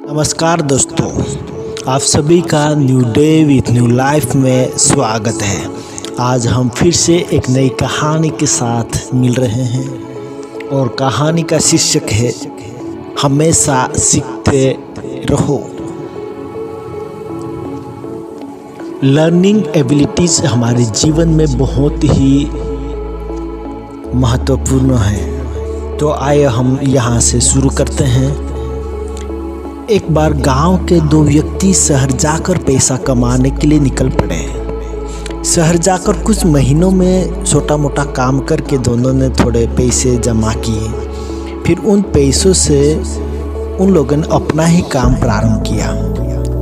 नमस्कार दोस्तों, आप सभी का new day with new life में स्वागत है। आज हम फिर से एक नई कहानी के साथ मिल रहे हैं और कहानी का शीर्षक है हमेशा सीखते रहो। लर्निंग एबिलिटीज़ हमारे जीवन में बहुत ही महत्वपूर्ण है। तो आइए हम यहाँ से शुरू करते हैं। एक बार गांव के दो व्यक्ति शहर जाकर पैसा कमाने के लिए निकल पड़े। शहर जाकर कुछ महीनों में छोटा मोटा काम करके दोनों ने थोड़े पैसे जमा किए। फिर उन पैसों से उन लोगों ने अपना ही काम प्रारंभ किया।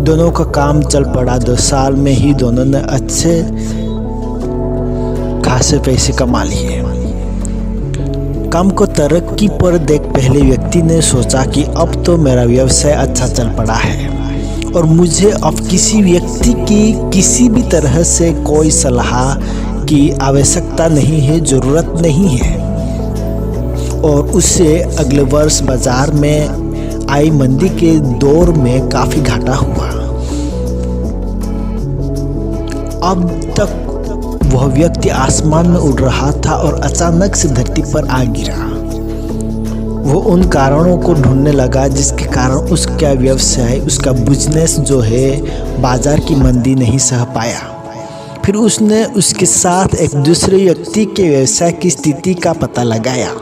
दोनों का काम चल पड़ा। 2 साल में ही दोनों ने अच्छे खासे पैसे कमा लिए। काम को तरक्की पर देख पहले व्यक्ति ने सोचा कि अब तो मेरा व्यवसाय अच्छा चल पड़ा है और मुझे अब किसी व्यक्ति की किसी भी तरह से कोई सलाह की आवश्यकता नहीं है, ज़रूरत नहीं है। और उससे अगले वर्ष बाजार में आई मंदी के दौर में काफ़ी घाटा हुआ। अब तक वह व्यक्ति आसमान में उड़ रहा था और अचानक से धरती पर आ गिरा। वो उन कारणों को ढूंढने लगा जिसके कारण उसका व्यवसाय, उसका बिजनेस जो है बाजार की मंदी नहीं सह पाया। फिर उसने उसके साथ एक दूसरे व्यक्ति के व्यवसाय की स्थिति का पता लगाया।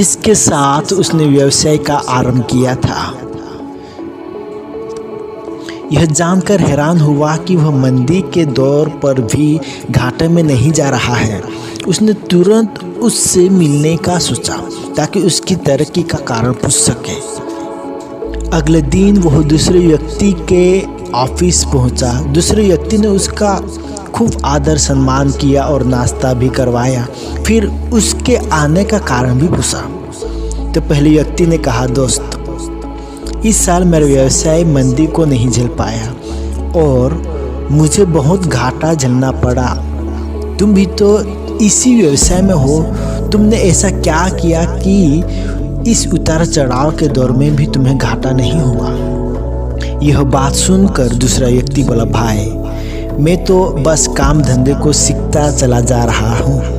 इसके साथ उसने व्यवसाय का आरंभ किया था। यह जानकर हैरान हुआ कि वह मंदी के दौर पर भी घाटे में नहीं जा रहा है। उसने तुरंत उससे मिलने का सोचा ताकि उसकी तरक्की का कारण पूछ सके। अगले दिन वह दूसरे व्यक्ति के ऑफिस पहुंचा। दूसरे व्यक्ति ने उसका खूब आदर सम्मान किया और नाश्ता भी करवाया। फिर उसके आने का कारण भी पूछा। तो पहले व्यक्ति ने कहा, दोस्त, इस साल मेरा व्यवसाय मंदी को नहीं झेल पाया और मुझे बहुत घाटा झेलना पड़ा। तुम भी तो इसी व्यवसाय में हो। तुमने ऐसा क्या किया कि इस उतार चढ़ाव के दौर में भी तुम्हें घाटा नहीं हुआ? यह बात सुनकर दूसरा व्यक्ति बोला, भाई, मैं तो बस काम धंधे को सीखता चला जा रहा हूँ,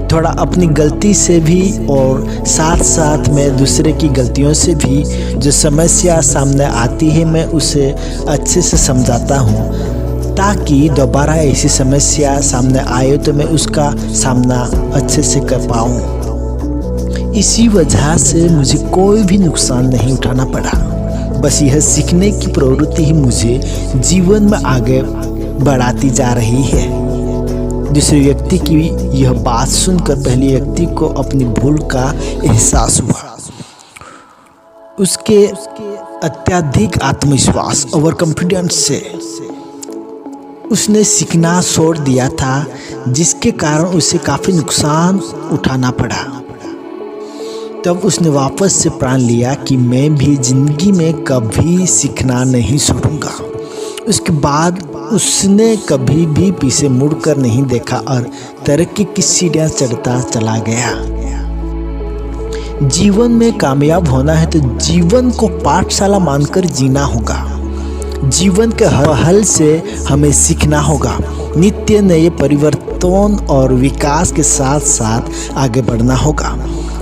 थोड़ा अपनी गलती से भी और साथ साथ में दूसरे की गलतियों से भी। जो समस्या सामने आती है मैं उसे अच्छे से समझाता हूँ ताकि दोबारा ऐसी समस्या सामने आए तो मैं उसका सामना अच्छे से कर पाऊँ। इसी वजह से मुझे कोई भी नुकसान नहीं उठाना पड़ा। बस यह सीखने की प्रवृत्ति ही मुझे जीवन में आगे बढ़ाती जा रही है। दूसरे व्यक्ति की यह बात सुनकर पहले व्यक्ति को अपनी भूल का एहसास हुआ। उसके अत्यधिक आत्मविश्वास, ओवर कॉन्फिडेंस से उसने सीखना छोड़ दिया था, जिसके कारण उसे काफ़ी नुकसान उठाना पड़ा। तब उसने वापस से प्रण लिया कि मैं भी जिंदगी में कभी सीखना नहीं छोड़ूंगा। उसके बाद उसने कभी भी पीछे मुड़कर नहीं देखा और तरक्की की सीढ़ियां चढ़ता चला गया। जीवन में कामयाब होना है तो जीवन को पाठशाला मानकर जीना होगा। जीवन के हर हल से हमें सीखना होगा। नित्य नए परिवर्तन और विकास के साथ साथ आगे बढ़ना होगा।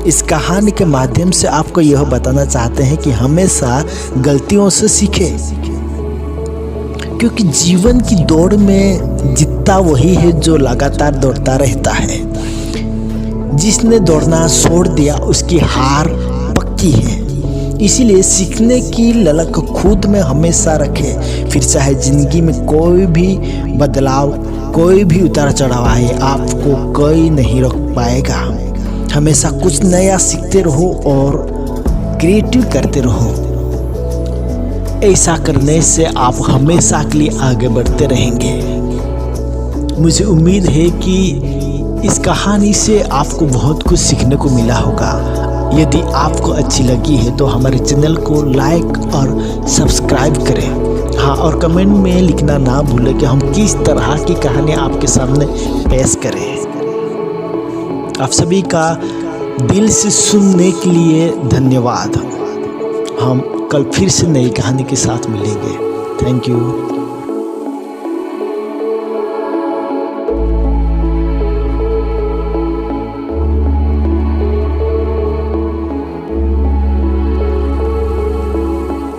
इस कहानी के माध्यम से आपको यह बताना चाहते हैं कि हमेशा गलतियों से सीखें, क्योंकि जीवन की दौड़ में जीतता वही है जो लगातार दौड़ता रहता है। जिसने दौड़ना छोड़ दिया उसकी हार पक्की है। इसीलिए सीखने की ललक खुद में हमेशा रखें। फिर चाहे जिंदगी में कोई भी बदलाव, कोई भी उतार चढ़ाव आए, आपको कोई नहीं रोक पाएगा। हमेशा कुछ नया सीखते रहो और क्रिएटिव करते रहो। ऐसा करने से आप हमेशा के लिए आगे बढ़ते रहेंगे। मुझे उम्मीद है कि इस कहानी से आपको बहुत कुछ सीखने को मिला होगा। यदि आपको अच्छी लगी है तो हमारे चैनल को लाइक और सब्सक्राइब करें। हाँ, और कमेंट में लिखना ना भूलें कि हम किस तरह की कहानी आपके सामने पेश करें। आप सभी का दिल से सुनने के लिए धन्यवाद। हम कल फिर से नई कहानी के साथ मिलेंगे। Thank you.